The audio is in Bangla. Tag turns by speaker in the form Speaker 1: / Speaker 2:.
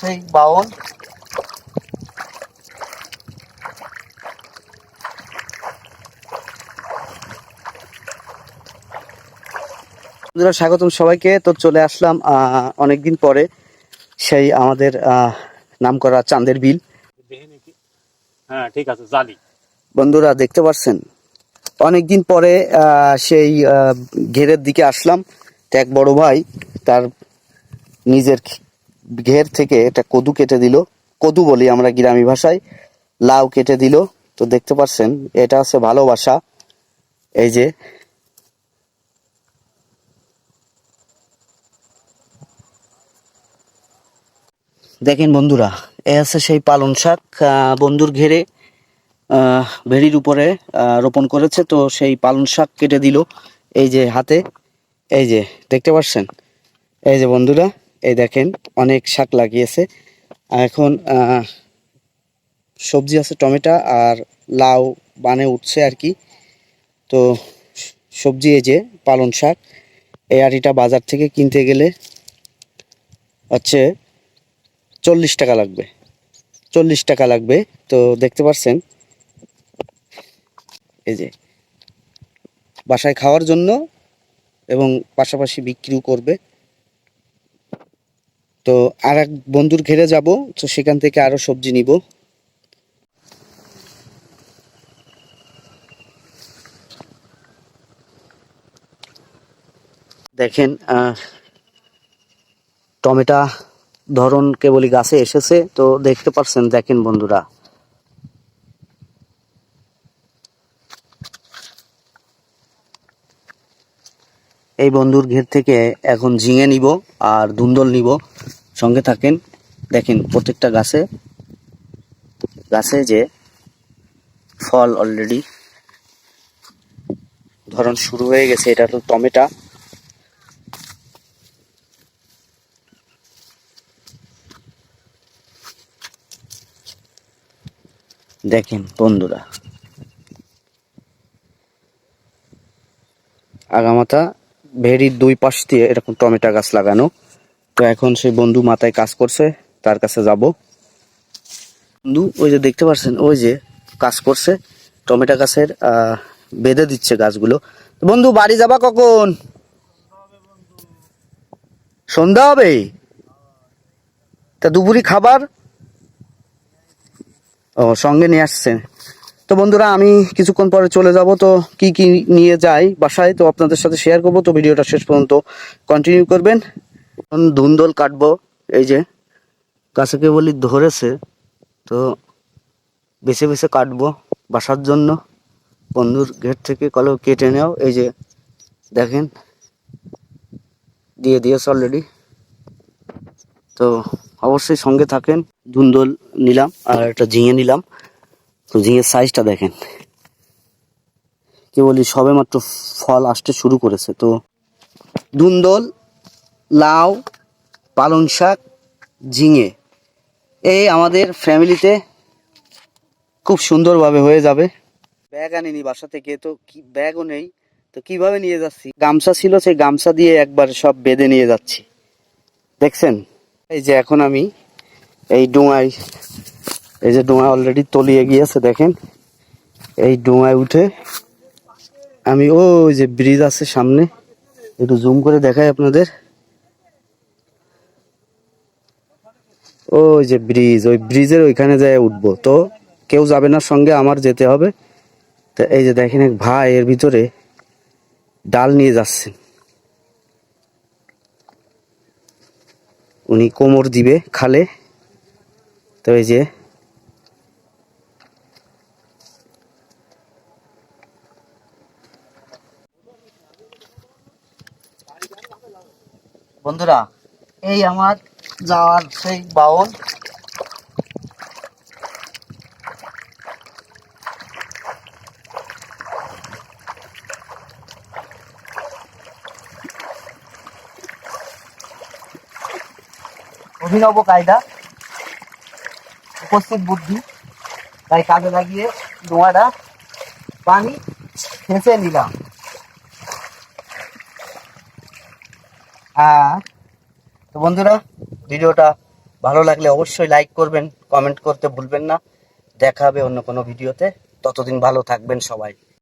Speaker 1: সেই বাউন। স্বাগতম সবাইকে। তো চলে আসলাম অনেকদিন পরে সেই আমাদের নামকরা চাঁদের বিল।
Speaker 2: হ্যাঁ ঠিক আছে, জানি।
Speaker 1: বন্ধুরা দেখতে পাচ্ছেন অনেকদিন পরে সেই ঘেরের দিকে আসলাম। তো এক বড় ভাই তার নিজের ঘের থেকে একটা কদু কেটে দিল, কদু বলি আমরা গ্রামী ভাষায়, লাউ কেটে দিল। তো দেখতে পাচ্ছেন এটা হচ্ছে ভালোবাসা। এই যে দেখেন বন্ধুরা, এ আছে সেই পালং শাক বন্ধুর ঘেরে ভেড়ির উপরে রোপণ করেছে। তো সেই পালং শাক কেটে দিল এই যে হাতে। এই যে দেখতে পাচ্ছেন, এই যে বন্ধুরা, এই দেখেন অনেক শাক লাগিয়েছে। এখন সবজি আছে টমেটো আর লাউ বানে উঠছে আর কি। তো সবজি এই যে পালং শাক, এই আটিটা বাজার থেকে কিনতে গেলে হচ্ছে 40 টাকা লাগবে, 40 টাকা লাগবে। তো দেখতে পাচ্ছেন এই যে বাসায় খাওয়ার জন্য এবং পাশাপাশি বিক্রিও করবে। তো আর এক বন্ধুর ঘেরে যাব, তো সেখান থেকে আরো সবজি নিব। দেখেন টমেটো ধরন কেবলই গাছে এসেছে। তো দেখতে পাচ্ছেন, দেখেন বন্ধুরা, এই বন্ধুর ঘের থেকে এখন ঝিঙে নিব আর ধুন্দল নিব। সঙ্গে থাকেন। দেখেন প্রত্যেকটা গাছে গাছে যে ফল অলরেডি ধরন শুরু হয়ে গেছে। এটা তো টমেটো। দেখেন বন্ধুরা, আগামাথা ভেড়ির দুই পাশ দিয়ে এরকম টমেটো গাছ লাগানো। তো এখন সেই বন্ধু মাথায় কাজ করছে, তার কাছে যাব। বন্ধু ওই যে দেখতে পাচ্ছেন, ওই যে কাজ করছে টমেটো গাছের, বেঁধে দিচ্ছে গাছগুলো। বন্ধু বাড়ি যাবা কখন? সন্ধ্যা হবে? তা দুপুরি খাবার ও সঙ্গে নিয়ে আসছেন। তো বন্ধুরা আমি কিছুক্ষণ পরে চলে যাব। তো কি কি নিয়ে যাই বাসায় তো আপনাদের সাথে শেয়ার করব। তো ভিডিওটা শেষ পর্যন্ত কন্টিনিউ করবেন। ধুন্দল কাটবো, এই যে গাছে কেবলই ধরেছে, তো বেছে বেছে কাটবো বাসার জন্য। বন্ধুর ঘের থেকে কলো কেটে নেও, এই যে দেখেন দিয়ে দিয়েছে অলরেডি। তো অবশ্যই সঙ্গে থাকেন। ধুন্দল নিলাম আর একটা ঝিঙে নিলাম। তো ঝিঙের সাইজটা দেখেন, কি বলি সবে মাত্র ফল আসতে শুরু করেছে। তো ধুন্দল, লাউ, পালং শাক, ঝিঙে, এই আমাদের ফ্যামিলিতে খুব সুন্দরভাবে হয়ে যাবে। ব্যাগ আনিনি বাসা থেকে, তো কি ব্যাগও নেই। তো কিভাবে নিয়ে যাচ্ছি, গামছা ছিল, সেই গামছা দিয়ে একবার সব বেঁধে নিয়ে যাচ্ছি। দেখছেন এই যে এখন আমি এই ডোঙায়, এই যে ডোঙা অলরেডি তলিয়ে গিয়েছে দেখেন। এই ডোঙায় উঠে আমি ওই যে ব্রিজ আছে সামনে, একটু জুম করে দেখাই আপনাদের। ওই যে ব্রিজ, ওই ব্রিজের ওইখানে যায় উঠবো। তো কেউ যাবে না সঙ্গে, আমার যেতে হবে। তো এই যে দেখেন এক ভাই এর ভিতরে ডাল নিয়ে যাচ্ছেন, উনি কোমর দিবে খালে। তো এই যে বন্ধুরা, এই আমার যাওয়ার সেই বাউন। অভিনব কায়দা, উপস্থিত বুদ্ধি, তাই কাজে লাগিয়ে ডোঙাটা পানি সেঁচে নিলাম। তো বন্ধুরা ভিডিওটা ভালো লাগলে অবশ্যই লাইক করবেন, কমেন্ট করতে ভুলবেন না। দেখা হবে অন্য কোনো ভিডিওতে। ততদিন ভালো থাকবেন সবাই।